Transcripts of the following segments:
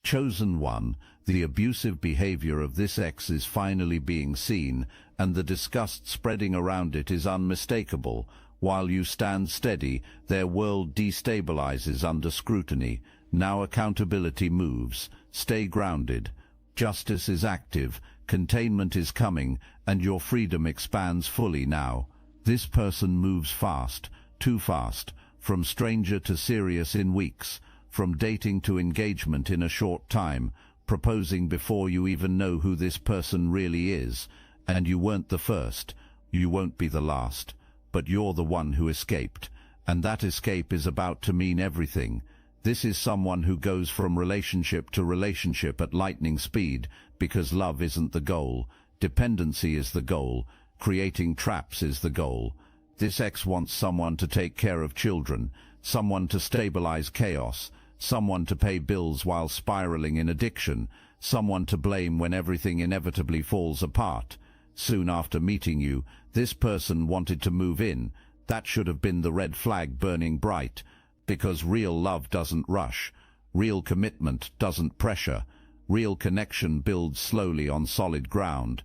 Chosen one, the abusive behavior of this ex is finally being seen, and the disgust spreading around it is unmistakable. While you stand steady, their world destabilizes under scrutiny. Now accountability moves. Stay grounded. Justice is active, containment is coming, and your freedom expands fully now. This person moves fast, too fast, from stranger to serious in weeks, from dating to engagement in a short time, proposing before you even know who this person really is. And you weren't the first, you won't be the last, but you're the one who escaped, and that escape is about to mean everything. This is someone who goes from relationship to relationship at lightning speed, because love isn't the goal, dependency is the goal, creating traps is the goal. This ex wants someone to take care of children, someone to stabilize chaos, someone to pay bills while spiraling in addiction, someone to blame when everything inevitably falls apart. Soon after meeting you, this person wanted to move in. That should have been the red flag burning bright, because real love doesn't rush, real commitment doesn't pressure, real connection builds slowly on solid ground.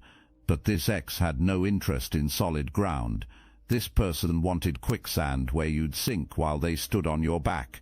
But this ex had no interest in solid ground. This person wanted quicksand where you'd sink while they stood on your back.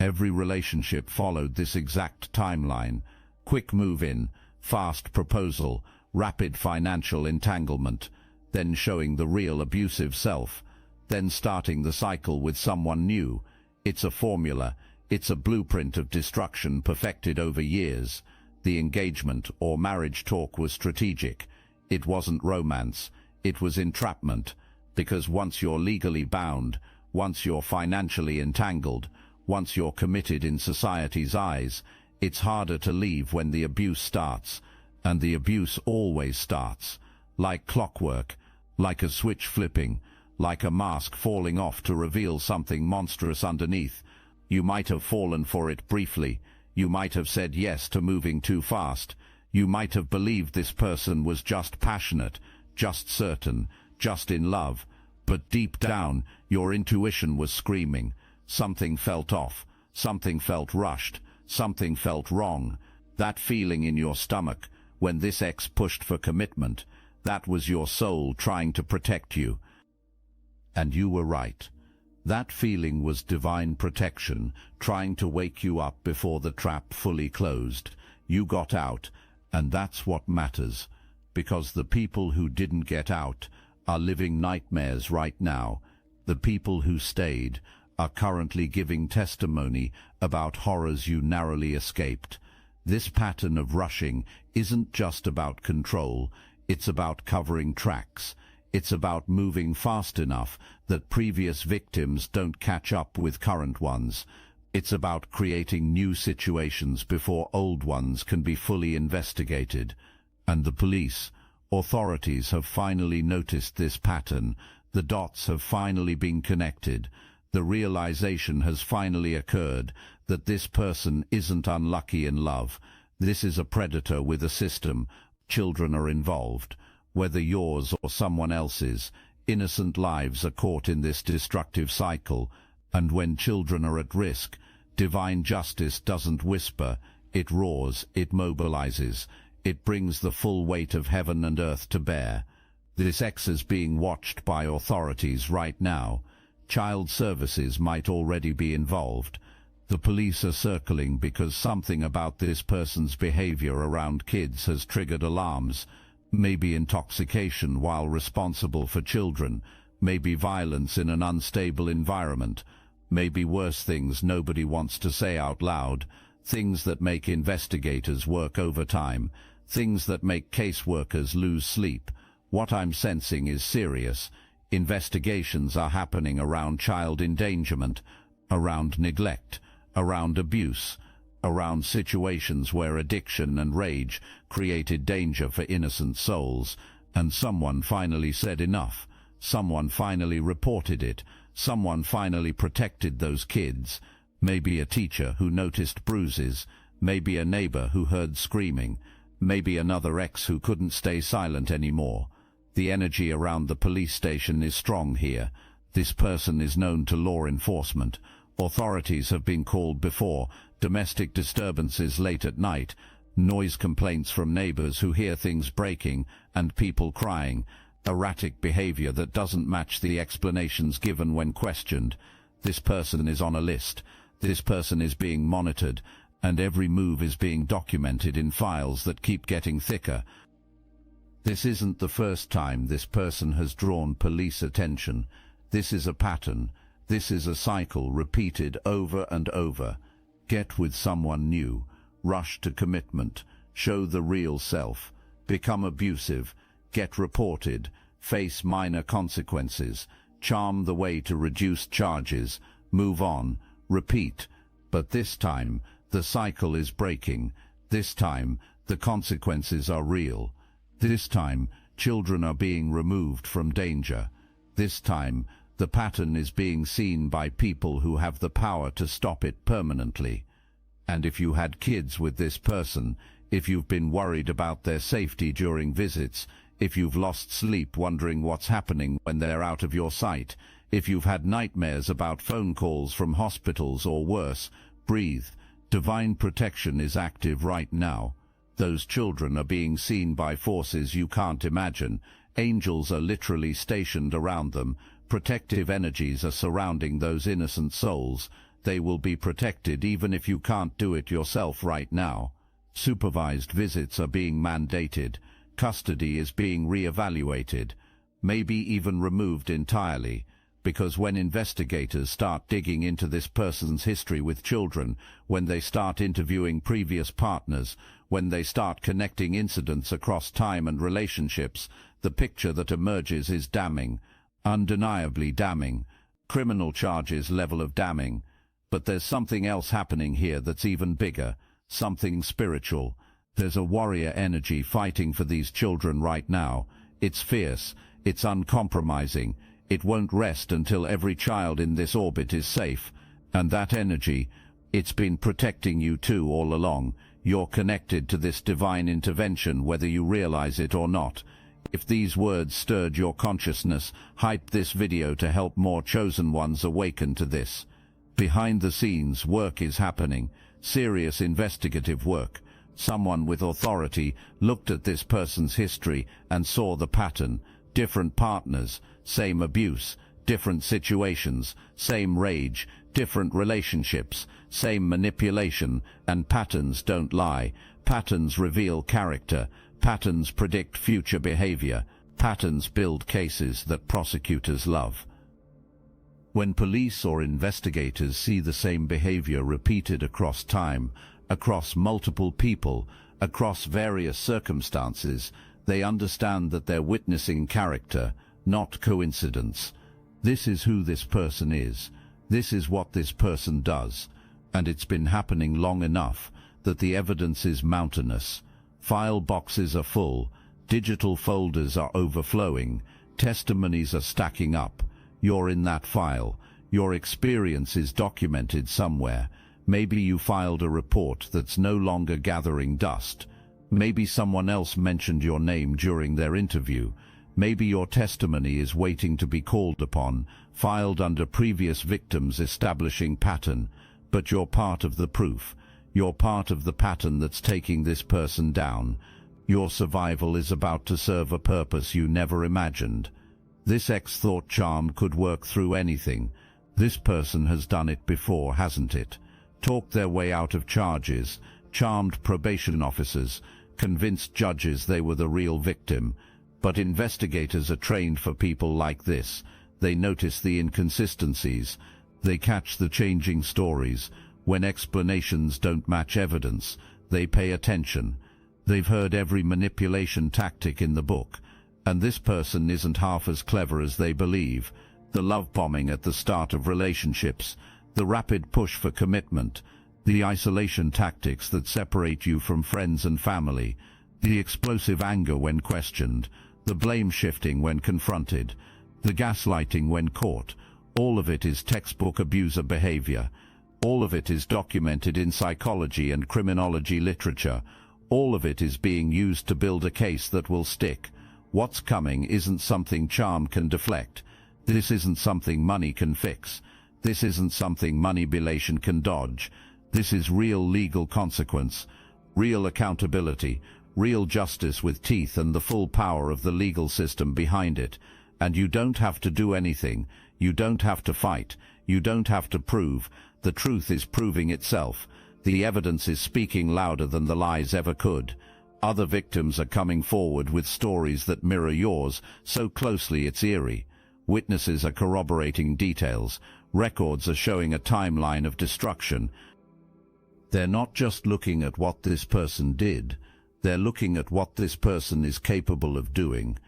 Every relationship followed this exact timeline. Quick move-in, fast proposal, rapid financial entanglement, then showing the real abusive self, then starting the cycle with someone new. It's a formula, it's a blueprint of destruction perfected over years. The engagement or marriage talk was strategic. It wasn't romance, it was entrapment, because once you're legally bound, once you're financially entangled, once you're committed in society's eyes, it's harder to leave when the abuse starts, and the abuse always starts, like clockwork, like a switch flipping, like a mask falling off to reveal something monstrous underneath. You might have fallen for it briefly, you might have said yes to moving too fast, you might have believed this person was just passionate, just certain, just in love, but deep down, your intuition was screaming. Something felt off, something felt rushed, something felt wrong. That feeling in your stomach, when this ex pushed for commitment, that was your soul trying to protect you. And you were right. That feeling was divine protection, trying to wake you up before the trap fully closed. You got out, and that's what matters, because the people who didn't get out are living nightmares right now. The people who stayed are currently giving testimony about horrors you narrowly escaped. This pattern of rushing isn't just about control, it's about covering tracks. It's about moving fast enough that previous victims don't catch up with current ones. It's about creating new situations before old ones can be fully investigated. And the police, authorities have finally noticed this pattern. The dots have finally been connected. The realization has finally occurred that this person isn't unlucky in love. This is a predator with a system. Children are involved. Whether yours or someone else's, innocent lives are caught in this destructive cycle, and when children are at risk, divine justice doesn't whisper, it roars, it mobilizes, it brings the full weight of heaven and earth to bear. This ex is being watched by authorities right now. Child services might already be involved. The police are circling because something about this person's behavior around kids has triggered alarms. Maybe intoxication while responsible for children, maybe violence in an unstable environment, maybe worse things nobody wants to say out loud, things that make investigators work overtime, things that make caseworkers lose sleep. What I'm sensing is serious. Investigations are happening around child endangerment, around neglect, around abuse, around situations where addiction and rage created danger for innocent souls, and someone finally said enough. Someone finally reported it. Someone finally protected those kids. Maybe a teacher who noticed bruises, maybe a neighbor who heard screaming, maybe another ex who couldn't stay silent anymore. The energy around the police station is strong here. This person is known to law enforcement. Authorities have been called before. domestic disturbances late at night, noise complaints from neighbors who hear things breaking and people crying, erratic behavior that doesn't match the explanations given when questioned. This person is on a list. This person is being monitored, and every move is being documented in files that keep getting thicker. This isn't the first time this person has drawn police attention. This is a pattern. This is a cycle repeated over and over. Get with someone new. Rush to commitment. Show the real self. Become abusive. Get reported. Face minor consequences. Charm the way to reduce charges. Move on. Repeat. But this time, the cycle is breaking. This time, the consequences are real. This time, children are being removed from danger. This time, the pattern is being seen by people who have the power to stop it permanently. And if you had kids with this person, if you've been worried about their safety during visits, if you've lost sleep wondering what's happening when they're out of your sight, if you've had nightmares about phone calls from hospitals or worse, breathe. Divine protection is active right now. Those children are being seen by forces you can't imagine. Angels are literally stationed around them. Protective energies are surrounding those innocent souls. They will be protected even if you can't do it yourself right now. Supervised visits are being mandated. Custody is being re-evaluated, maybe even removed entirely, because when investigators start digging into this person's history with children, when they start interviewing previous partners, when they start connecting incidents across time and relationships, the picture that emerges is damning, undeniably damning. Criminal charges level of damning. But there's something else happening here that's even bigger, something spiritual. There's a warrior energy fighting for these children right now. It's fierce, it's uncompromising. It won't rest until every child in this orbit is safe. And that energy, it's been protecting you too all along. You're connected to this divine intervention whether you realize it or not. If these words stirred your consciousness, hype this video to help more chosen ones awaken to this. Behind the scenes, work is happening. Serious investigative work. Someone with authority looked at this person's history and saw the pattern. Different partners, same abuse, different situations, same rage, different relationships, same manipulation, and patterns don't lie. Patterns reveal character. Patterns predict future behavior. Patterns build cases that prosecutors love. When police or investigators see the same behavior repeated across time, across multiple people, across various circumstances, they understand that they're witnessing character, not coincidence. This is who this person is. This is what this person does. And it's been happening long enough that the evidence is mountainous. File boxes are full. Digital folders are overflowing. Testimonies are stacking up. You're in that file. Your experience is documented somewhere. Maybe you filed a report that's no longer gathering dust. Maybe someone else mentioned your name during their interview. Maybe your testimony is waiting to be called upon, filed under previous victims establishing pattern. But you're part of the proof. You're part of the pattern that's taking this person down. Your survival is about to serve a purpose you never imagined. This X-thought charm could work through anything. This person has done it before, hasn't it? Talked their way out of charges, charmed probation officers, convinced judges they were the real victim. But investigators are trained for people like this. They notice the inconsistencies. They catch the changing stories. When explanations don't match evidence, they pay attention. They've heard every manipulation tactic in the book. And this person isn't half as clever as they believe. The love bombing at the start of relationships, the rapid push for commitment, the isolation tactics that separate you from friends and family, the explosive anger when questioned, the blame shifting when confronted, the gaslighting when caught. All of it is textbook abuser behavior. All of it is documented in psychology and criminology literature. All of it is being used to build a case that will stick. What's coming isn't something charm can deflect. This isn't something money can fix. This isn't something manipulation can dodge. This is real legal consequence, real accountability, real justice with teeth and the full power of the legal system behind it. And you don't have to do anything, you don't have to fight, you don't have to prove. The truth is proving itself. The evidence is speaking louder than the lies ever could. Other victims are coming forward with stories that mirror yours, so closely it's eerie. Witnesses are corroborating details. Records are showing a timeline of destruction. They're not just looking at what this person did. They're looking at what this person is capable of doing.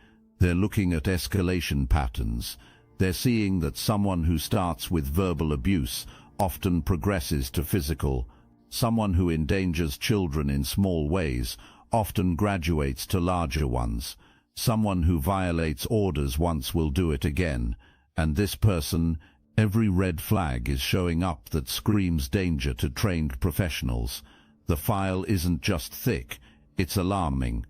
They're looking at escalation patterns. They're seeing that someone who starts with verbal abuse often progresses to physical. Someone who endangers children in small ways often graduates to larger ones. Someone who violates orders once will do it again. And this person, every red flag is showing up that screams danger to trained professionals. The file isn't just thick, it's alarming.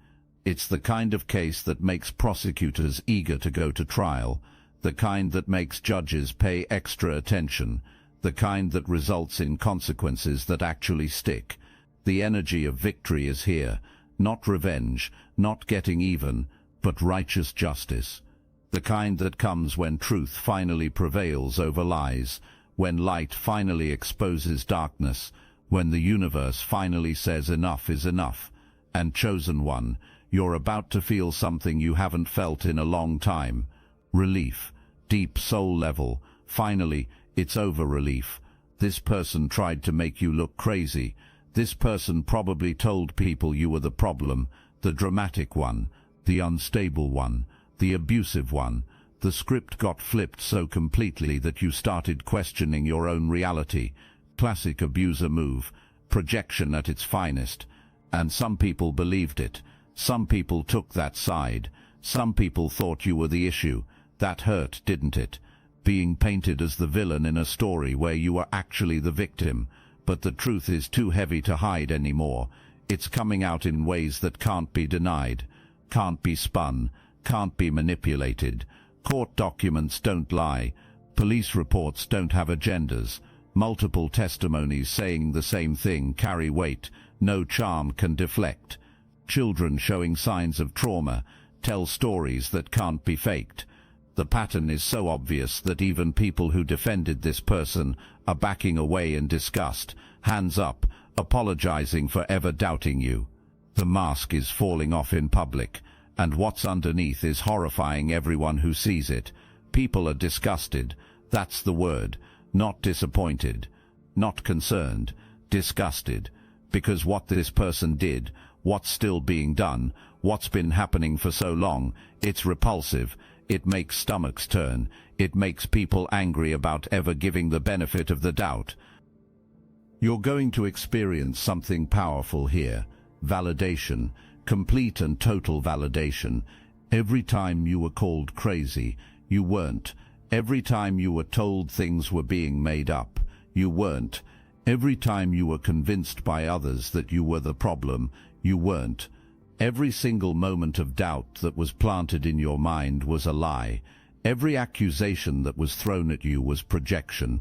It's the kind of case that makes prosecutors eager to go to trial, the kind that makes judges pay extra attention, the kind that results in consequences that actually stick. The energy of victory is here, not revenge, not getting even, but righteous justice. The kind that comes when truth finally prevails over lies, when light finally exposes darkness, when the universe finally says enough is enough. And chosen one, you're about to feel something you haven't felt in a long time. Relief. Deep soul level. Finally, it's over relief. This person tried to make you look crazy. This person probably told people you were the problem, the dramatic one, the unstable one, the abusive one. The script got flipped so completely that you started questioning your own reality. Classic abuser move. Projection at its finest. And some people believed it. Some people took that side. Some people thought you were the issue. That hurt, didn't it? Being painted as the villain in a story where you were actually the victim. But the truth is too heavy to hide anymore. It's coming out in ways that can't be denied, can't be spun, can't be manipulated. Court documents don't lie. Police reports don't have agendas. Multiple testimonies saying the same thing carry weight. No charm can deflect. Children showing signs of trauma tell stories that can't be faked. The pattern is so obvious that even people who defended this person are backing away in disgust, hands up, apologizing for ever doubting you. The mask is falling off in public, and what's underneath is horrifying everyone who sees it. People are disgusted, that's the word, not disappointed, not concerned, disgusted. Because what this person did, what's still being done, what's been happening for so long, it's repulsive. It makes stomachs turn. It makes people angry about ever giving the benefit of the doubt. You're going to experience something powerful here. Validation. Complete and total validation. Every time you were called crazy, you weren't. Every time you were told things were being made up, you weren't. Every time you were convinced by others that you were the problem, you weren't. Every single moment of doubt that was planted in your mind was a lie. Every accusation that was thrown at you was projection.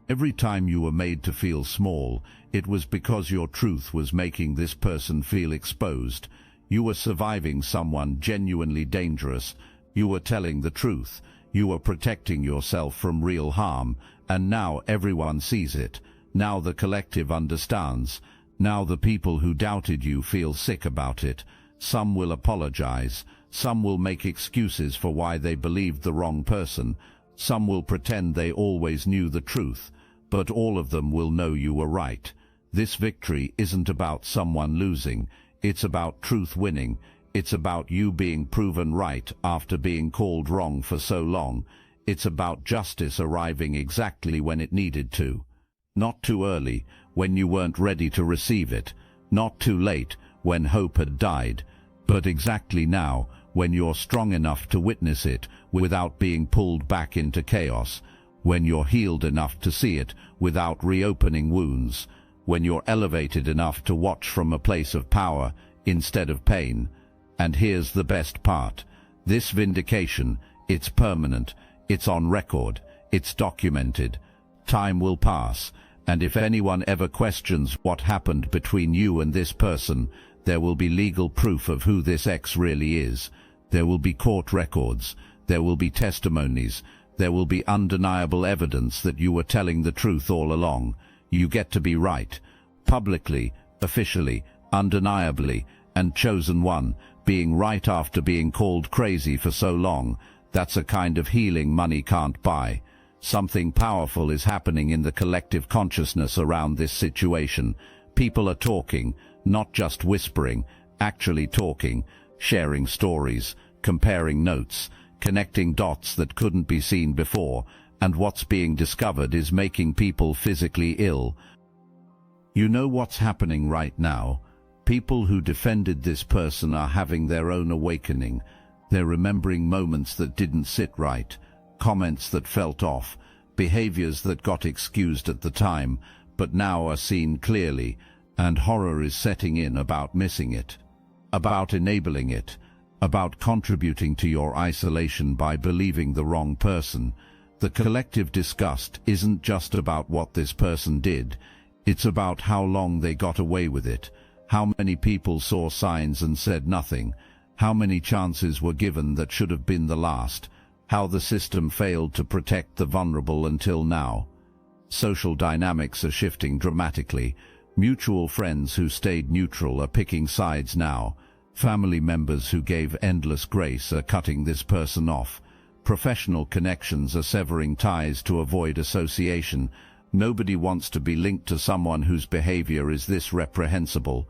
Every time you were made to feel small, it was because your truth was making this person feel exposed. You were surviving someone genuinely dangerous. You were telling the truth. You were protecting yourself from real harm, and now everyone sees it. Now the collective understands. Now the people who doubted you feel sick about it. Some will apologize. Some will make excuses for why they believed the wrong person. Some will pretend they always knew the truth. But all of them will know you were right. This victory isn't about someone losing. It's about truth winning. It's about you being proven right after being called wrong for so long. It's about justice arriving exactly when it needed to. Not too early, when you weren't ready to receive it. Not too late, when hope had died. But exactly now, when you're strong enough to witness it without being pulled back into chaos. When you're healed enough to see it without reopening wounds. When you're elevated enough to watch from a place of power instead of pain. And here's the best part. This vindication, it's permanent, it's on record, it's documented. Time will pass, And if anyone ever questions what happened between you and this person, there will be legal proof of who this ex really is. There will be court records. There will be testimonies. There will be undeniable evidence that you were telling the truth all along. You get to be right. Publicly, officially, undeniably, and chosen one. Being right after being called crazy for so long, that's a kind of healing money can't buy. Something powerful is happening in the collective consciousness around this situation. People are talking, not just whispering, actually talking, sharing stories, comparing notes, connecting dots that couldn't be seen before, and what's being discovered is making people physically ill. You know what's happening right now? People who defended this person are having their own awakening. They're remembering moments that didn't sit right, comments that felt off, behaviors that got excused at the time, but now are seen clearly, and horror is setting in about missing it, about enabling it, about contributing to your isolation by believing the wrong person. The collective disgust isn't just about what this person did, it's about how long they got away with it, how many people saw signs and said nothing, how many chances were given that should have been the last, how the system failed to protect the vulnerable until now. Social dynamics are shifting dramatically. Mutual friends who stayed neutral are picking sides now. Family members who gave endless grace are cutting this person off. Professional connections are severing ties to avoid association. Nobody wants to be linked to someone whose behavior is this reprehensible.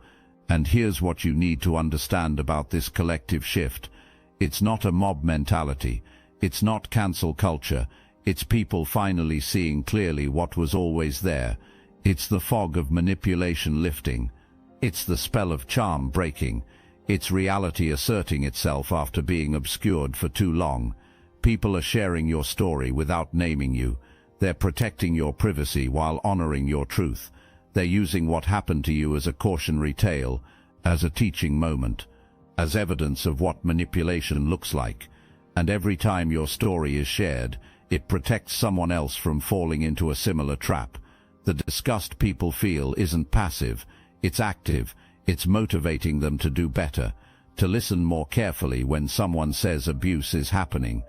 And here's what you need to understand about this collective shift. It's not a mob mentality. It's not cancel culture. It's people finally seeing clearly what was always there. It's the fog of manipulation lifting. It's the spell of charm breaking. It's reality asserting itself after being obscured for too long. People are sharing your story without naming you. They're protecting your privacy while honoring your truth. They're using what happened to you as a cautionary tale, as a teaching moment, as evidence of what manipulation looks like. And every time your story is shared, it protects someone else from falling into a similar trap. The disgust people feel isn't passive, it's active. It's motivating them to do better, to listen more carefully when someone says abuse is happening,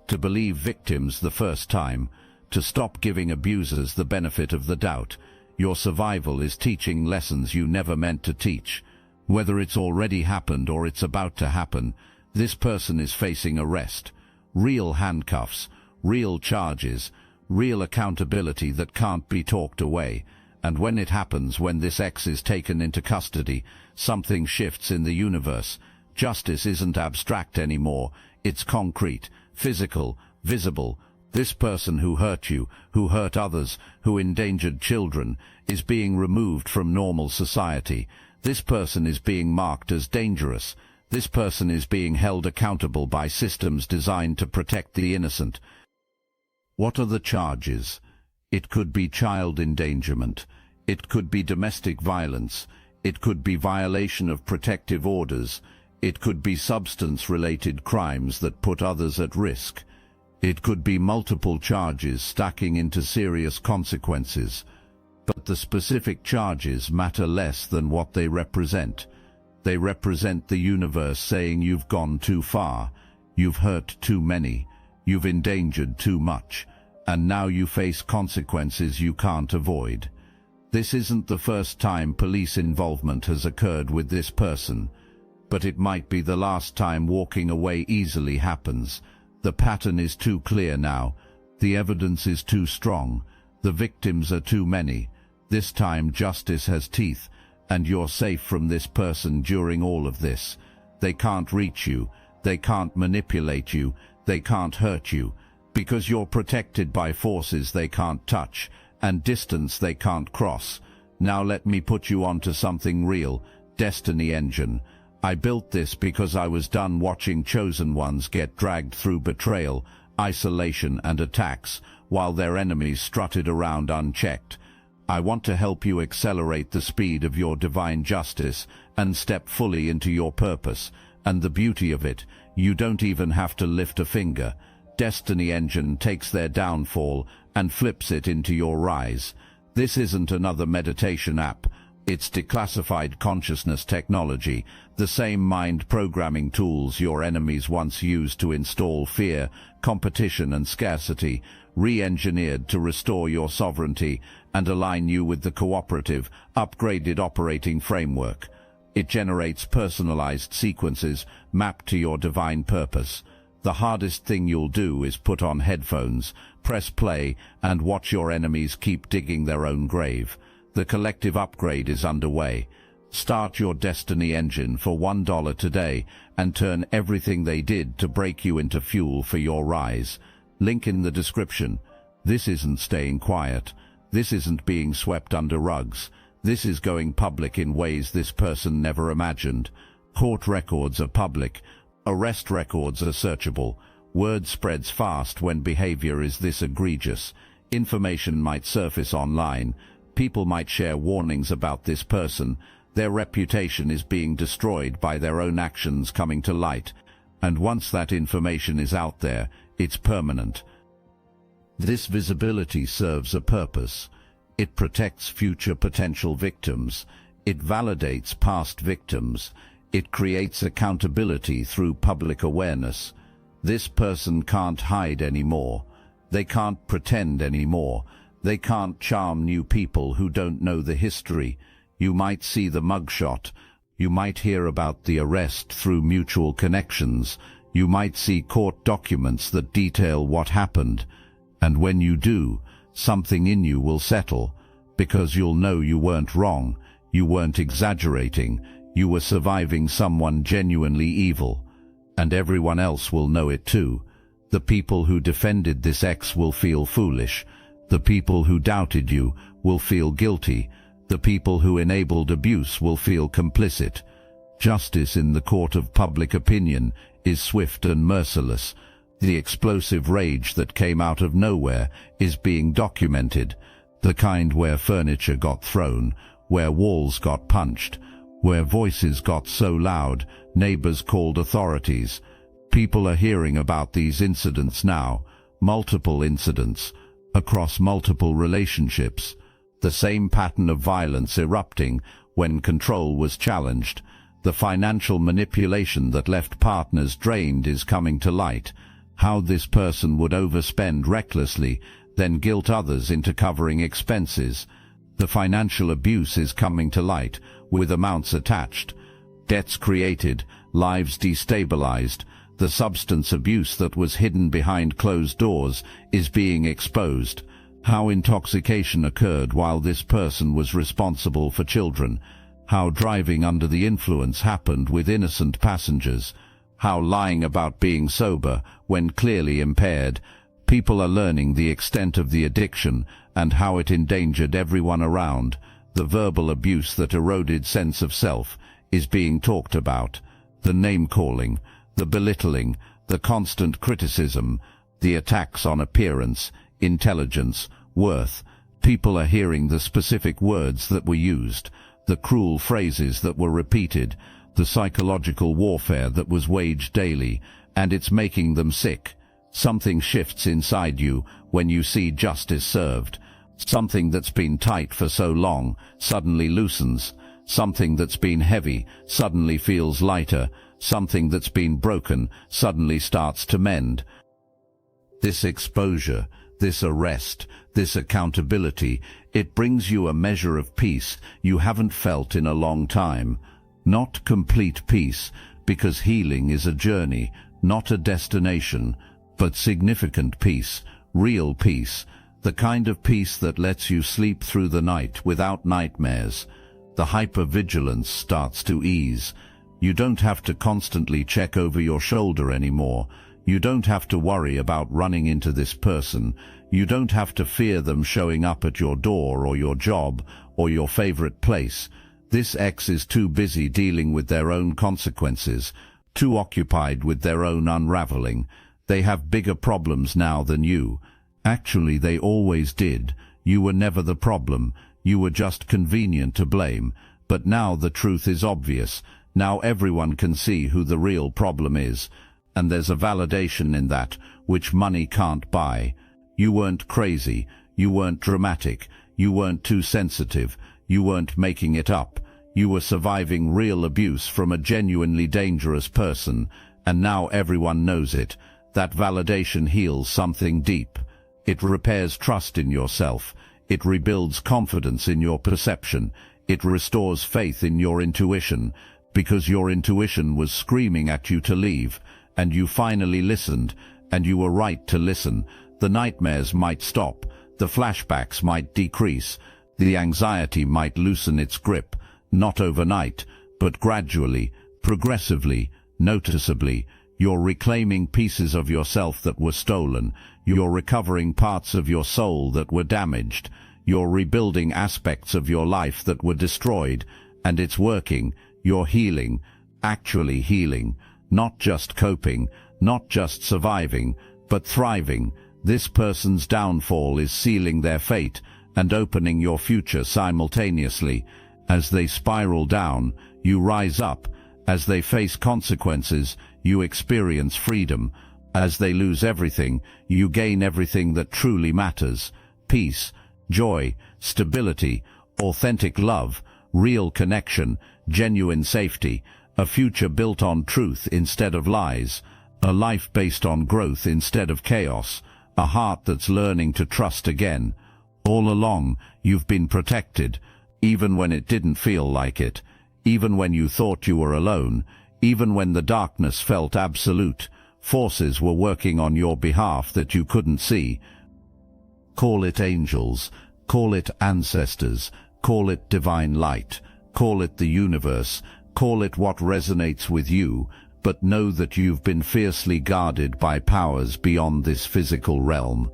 to believe victims the first time, to stop giving abusers the benefit of the doubt. Your survival is teaching lessons you never meant to teach. Whether it's already happened or it's about to happen, this person is facing arrest, real handcuffs, real charges, real accountability that can't be talked away. And when it happens, when this ex is taken into custody, something shifts in the universe. Justice isn't abstract anymore. It's concrete, physical, visible. This person who hurt you, who hurt others, who endangered children, is being removed from normal society. This person is being marked as dangerous. This person is being held accountable by systems designed to protect the innocent. What are the charges? It could be child endangerment. It could be domestic violence. It could be violation of protective orders. It could be substance-related crimes that put others at risk. It could be multiple charges stacking into serious consequences. But the specific charges matter less than what they represent. They represent the universe saying you've gone too far, you've hurt too many, you've endangered too much, and now you face consequences you can't avoid. This isn't the first time police involvement has occurred with this person, but it might be the last time walking away easily happens. The pattern is too clear now. The evidence is too strong. The victims are too many. This time justice has teeth, and you're safe from this person during all of this. They can't reach you. They can't manipulate you. They can't hurt you, because you're protected by forces they can't touch, and distance they can't cross. Now let me put you onto something real. Destiny Engine. I built this because I was done watching chosen ones get dragged through betrayal, isolation and attacks, while their enemies strutted around unchecked. I want to help you accelerate the speed of your divine justice and step fully into your purpose. And the beauty of it, you don't even have to lift a finger. Destiny Engine takes their downfall and flips it into your rise. This isn't another meditation app. It's declassified consciousness technology, the same mind programming tools your enemies once used to install fear, competition and scarcity, re-engineered to restore your sovereignty and align you with the cooperative, upgraded operating framework. It generates personalized sequences mapped to your divine purpose. The hardest thing you'll do is put on headphones, press play, and watch your enemies keep digging their own grave. The collective upgrade is underway. Start your destiny engine for $1 today and turn everything they did to break you into fuel for your rise. Link in the description. This isn't staying quiet. This isn't being swept under rugs. This is going public in ways this person never imagined. Court records are public. Arrest records are searchable. Word spreads fast when behavior is this egregious. Information might surface online. People might share warnings about this person. Their reputation is being destroyed by their own actions coming to light. And once that information is out there, it's permanent. This visibility serves a purpose. It protects future potential victims. It validates past victims. It creates accountability through public awareness. This person can't hide anymore. They can't pretend anymore. They can't charm new people who don't know the history. You might see the mugshot. You might hear about the arrest through mutual connections. You might see court documents that detail what happened. And when you do, something in you will settle, because you'll know you weren't wrong, you weren't exaggerating, you were surviving someone genuinely evil. And everyone else will know it too. The people who defended this ex will feel foolish. The people who doubted you will feel guilty. The people who enabled abuse will feel complicit. Justice in the court of public opinion is swift and merciless. The explosive rage that came out of nowhere is being documented. The kind where furniture got thrown, where walls got punched, where voices got so loud, neighbors called authorities. People are hearing about these incidents now, multiple incidents, across multiple relationships. The same pattern of violence erupting when control was challenged. The financial manipulation that left partners drained is coming to light. How this person would overspend recklessly, then guilt others into covering expenses. The financial abuse is coming to light, with amounts attached. Debts created, lives destabilized. The substance abuse that was hidden behind closed doors is being exposed. How intoxication occurred while this person was responsible for children. How driving under the influence happened with innocent passengers. How lying about being sober when clearly impaired. People are learning the extent of the addiction and how it endangered everyone around. The verbal abuse that eroded sense of self is being talked about. The name-calling, the belittling, the constant criticism, the attacks on appearance, intelligence, worth. People are hearing the specific words that were used, the cruel phrases that were repeated, the psychological warfare that was waged daily, and it's making them sick. Something shifts inside you when you see justice served. Something that's been tight for so long suddenly loosens. Something that's been heavy suddenly feels lighter. Something that's been broken suddenly starts to mend. This exposure, this arrest, this accountability, it brings you a measure of peace you haven't felt in a long time. Not complete peace, because healing is a journey, not a destination, but significant peace, real peace, the kind of peace that lets you sleep through the night without nightmares. The hypervigilance starts to ease. You don't have to constantly check over your shoulder anymore. You don't have to worry about running into this person. You don't have to fear them showing up at your door or your job or your favorite place. This ex is too busy dealing with their own consequences, too occupied with their own unraveling. They have bigger problems now than you. Actually, they always did. You were never the problem. You were just convenient to blame. But now the truth is obvious. Now everyone can see who the real problem is. And there's a validation in that, which money can't buy. You weren't crazy. You weren't dramatic. You weren't too sensitive. You weren't making it up. You were surviving real abuse from a genuinely dangerous person, and now everyone knows it. That validation heals something deep. It repairs trust in yourself. It rebuilds confidence in your perception. It restores faith in your intuition, because your intuition was screaming at you to leave, and you finally listened, and you were right to listen. The nightmares might stop. The flashbacks might decrease. The anxiety might loosen its grip. Not overnight, but gradually, progressively, noticeably. You're reclaiming pieces of yourself that were stolen. You're recovering parts of your soul that were damaged. You're rebuilding aspects of your life that were destroyed. And it's working. You're healing. Actually healing. Not just coping. Not just surviving. But thriving. This person's downfall is sealing their fate and opening your future simultaneously. As they spiral down, you rise up. As they face consequences, you experience freedom. As they lose everything, you gain everything that truly matters. Peace, joy, stability, authentic love, real connection, genuine safety, a future built on truth instead of lies, a life based on growth instead of chaos, a heart that's learning to trust again. All along, you've been protected. Even when it didn't feel like it, even when you thought you were alone, even when the darkness felt absolute, forces were working on your behalf that you couldn't see. Call it angels, call it ancestors, call it divine light, call it the universe, call it what resonates with you, but know that you've been fiercely guarded by powers beyond this physical realm.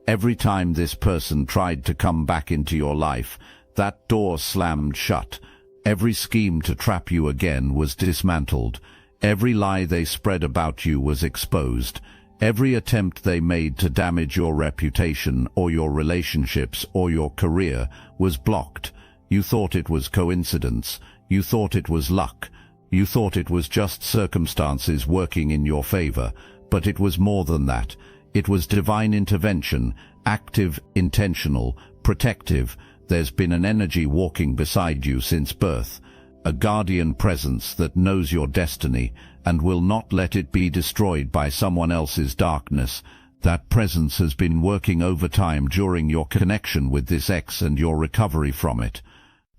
Every time this person tried to come back into your life, that door slammed shut. Every scheme to trap you again was dismantled. Every lie they spread about you was exposed. Every attempt they made to damage your reputation or your relationships or your career was blocked. You thought it was coincidence. You thought it was luck. You thought it was just circumstances working in your favor. But it was more than that. It was divine intervention, active, intentional, protective. There's been an energy walking beside you since birth, a guardian presence that knows your destiny and will not let it be destroyed by someone else's darkness. That presence has been working overtime during your connection with this ex and your recovery from it.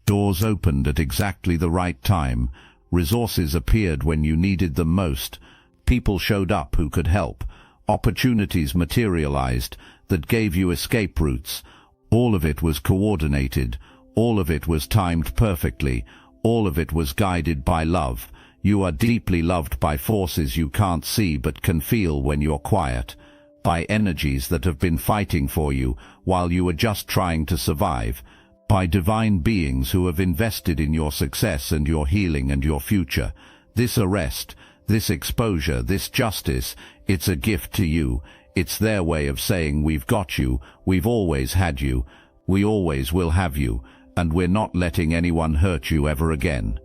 Doors opened at exactly the right time. Resources appeared when you needed them most. People showed up who could help. Opportunities materialized that gave you escape routes. All of it was coordinated. All of it was timed perfectly. All of it was guided by love. You are deeply loved by forces you can't see but can feel when you're quiet. By energies that have been fighting for you while you were just trying to survive. By divine beings who have invested in your success and your healing and your future. This arrest, this exposure, this justice, it's a gift to you. It's their way of saying we've got you, we've always had you, we always will have you, and we're not letting anyone hurt you ever again.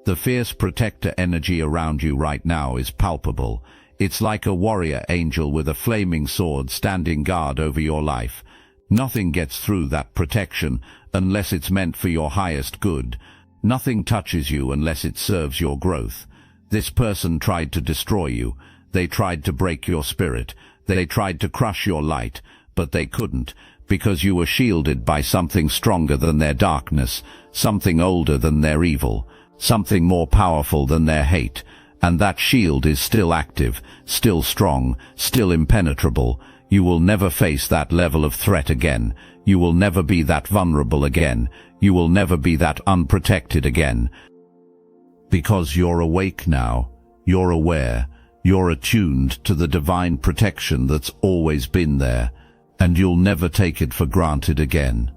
The fierce protector energy around you right now is palpable. It's like a warrior angel with a flaming sword standing guard over your life. Nothing gets through that protection unless it's meant for your highest good. Nothing touches you unless it serves your growth. This person tried to destroy you. They tried to break your spirit. They tried to crush your light, but they couldn't, because you were shielded by something stronger than their darkness, something older than their evil, something more powerful than their hate. And that shield is still active, still strong, still impenetrable. You will never face that level of threat again. You will never be that vulnerable again. You will never be that unprotected again. Because you're awake now. You're aware. You're attuned to the divine protection that's always been there, and you'll never take it for granted again.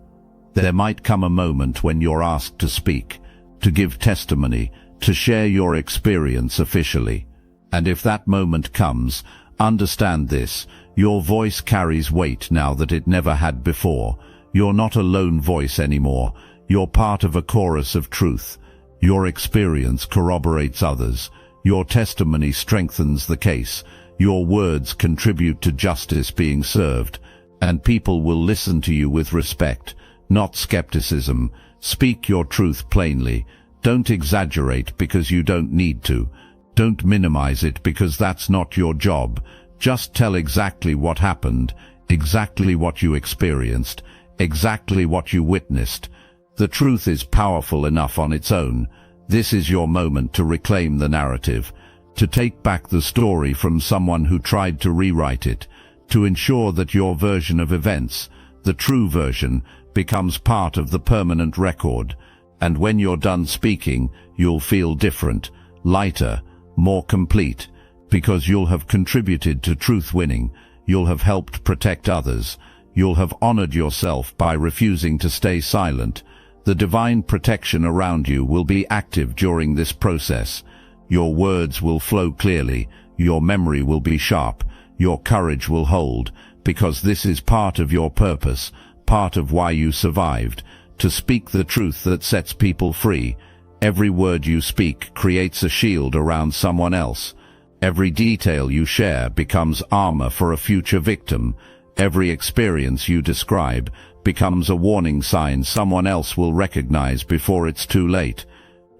There might come a moment when you're asked to speak, to give testimony, to share your experience officially. And if that moment comes, understand this: your voice carries weight now that it never had before. You're not a lone voice anymore. You're part of a chorus of truth. Your experience corroborates others. Your testimony strengthens the case. Your words contribute to justice being served. And people will listen to you with respect, not skepticism. Speak your truth plainly. Don't exaggerate because you don't need to. Don't minimize it because that's not your job. Just tell exactly what happened, exactly what you experienced, exactly what you witnessed. The truth is powerful enough on its own. This is your moment to reclaim the narrative, to take back the story from someone who tried to rewrite it, to ensure that your version of events, the true version, becomes part of the permanent record. And when you're done speaking, you'll feel different, lighter, more complete, because you'll have contributed to truth winning, you'll have helped protect others, you'll have honored yourself by refusing to stay silent. The divine protection around you will be active during this process. Your words will flow clearly, your memory will be sharp, your courage will hold, because this is part of your purpose, part of why you survived, to speak the truth that sets people free. Every word you speak creates a shield around someone else. Every detail you share becomes armor for a future victim. Every experience you describe becomes a warning sign someone else will recognize before it's too late.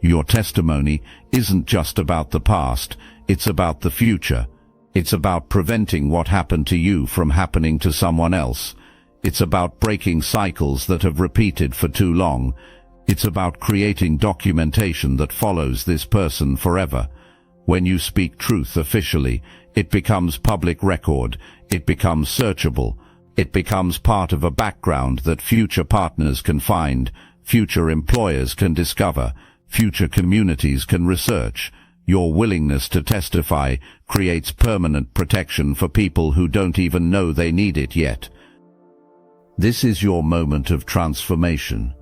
Your testimony isn't just about the past, it's about the future. It's about preventing what happened to you from happening to someone else. It's about breaking cycles that have repeated for too long. It's about creating documentation that follows this person forever. When you speak truth officially, it becomes public record, it becomes searchable, it becomes part of a background that future partners can find, future employers can discover, future communities can research. Your willingness to testify creates permanent protection for people who don't even know they need it yet. This is your moment of transformation.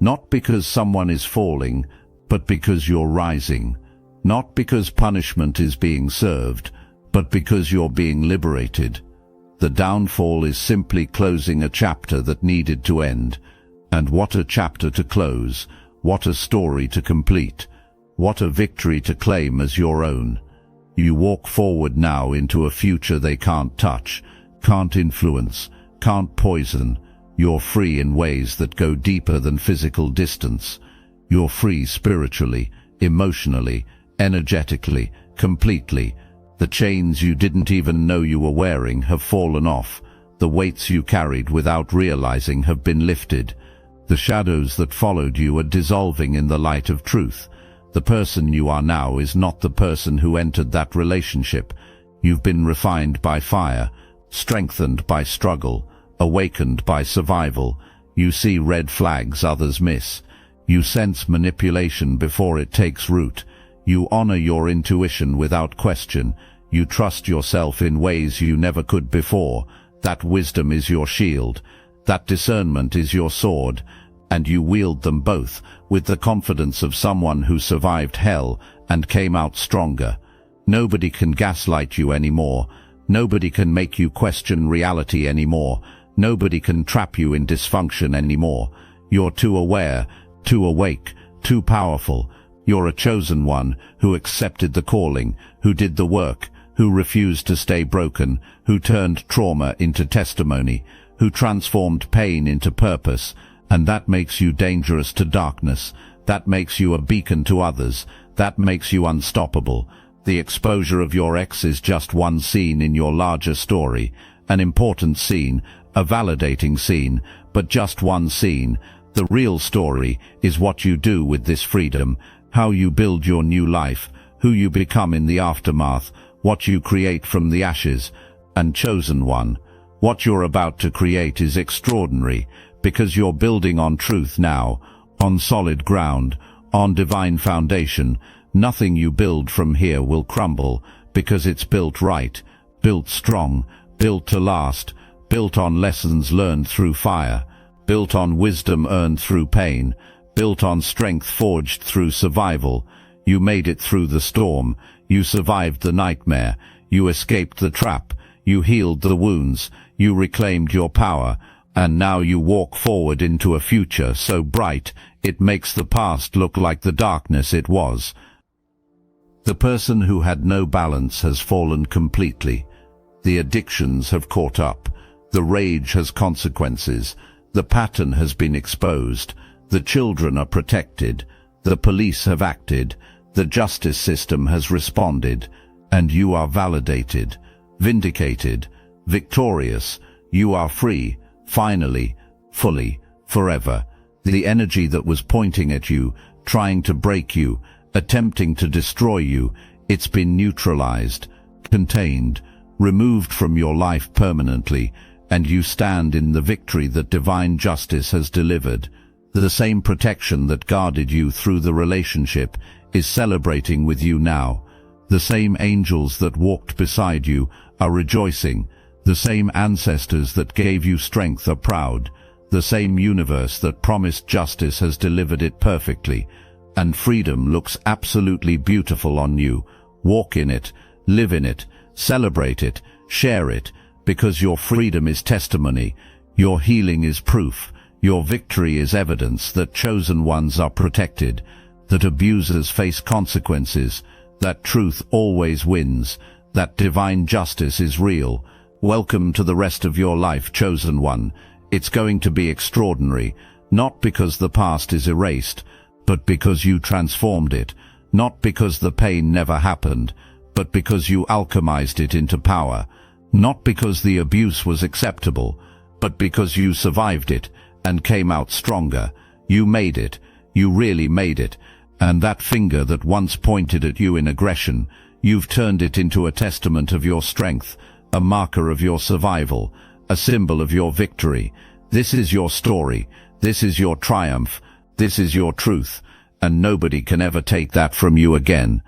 Not because someone is falling, but because you're rising. Not because punishment is being served, but because you're being liberated. The downfall is simply closing a chapter that needed to end. And what a chapter to close, what a story to complete, what a victory to claim as your own. You walk forward now into a future they can't touch, can't influence, can't poison. You're free in ways that go deeper than physical distance. You're free spiritually, emotionally, energetically, completely. The chains you didn't even know you were wearing have fallen off. The weights you carried without realizing have been lifted. The shadows that followed you are dissolving in the light of truth. The person you are now is not the person who entered that relationship. You've been refined by fire, strengthened by struggle, awakened by survival. You see red flags others miss. You sense manipulation before it takes root. You honor your intuition without question. You trust yourself in ways you never could before. That wisdom is your shield. That discernment is your sword. And you wield them both with the confidence of someone who survived hell and came out stronger. Nobody can gaslight you anymore. Nobody can make you question reality anymore. Nobody can trap you in dysfunction anymore. You're too aware, too awake, too powerful. You're a chosen one who accepted the calling, who did the work, who refused to stay broken, who turned trauma into testimony, who transformed pain into purpose. And that makes you dangerous to darkness. That makes you a beacon to others. That makes you unstoppable. The exposure of your ex is just one scene in your larger story, an important scene, a validating scene, but just one scene. The real story is what you do with this freedom, how you build your new life, who you become in the aftermath, what you create from the ashes. And chosen one, what you're about to create is extraordinary, because you're building on truth now, on solid ground, on divine foundation. Nothing you build from here will crumble, because it's built right, built strong, built to last, built on lessons learned through fire, built on wisdom earned through pain, built on strength forged through survival. You made it through the storm, you survived the nightmare, you escaped the trap, you healed the wounds, you reclaimed your power, and now you walk forward into a future so bright it makes the past look like the darkness it was. The person who had no balance has fallen completely. The addictions have caught up. The rage has consequences. The pattern has been exposed. The children are protected. The police have acted. The justice system has responded. And you are validated, vindicated, victorious. You are free, finally, fully, forever. The energy that was pointing at you, trying to break you, attempting to destroy you, it's been neutralized, contained, removed from your life permanently, and you stand in the victory that divine justice has delivered. The same protection that guarded you through the relationship is celebrating with you now. The same angels that walked beside you are rejoicing. The same ancestors that gave you strength are proud. The same universe that promised justice has delivered it perfectly. And freedom looks absolutely beautiful on you. Walk in it, live in it, celebrate it, share it, because your freedom is testimony, your healing is proof, your victory is evidence that chosen ones are protected, that abusers face consequences, that truth always wins, that divine justice is real. Welcome to the rest of your life, chosen one. It's going to be extraordinary, not because the past is erased, but because you transformed it, not because the pain never happened, but because you alchemized it into power, not because the abuse was acceptable, but because you survived it and came out stronger. You made it. You really made it. And that finger that once pointed at you in aggression, you've turned it into a testament of your strength, a marker of your survival, a symbol of your victory. This is your story. This is your triumph. This is your truth. And nobody can ever take that from you again.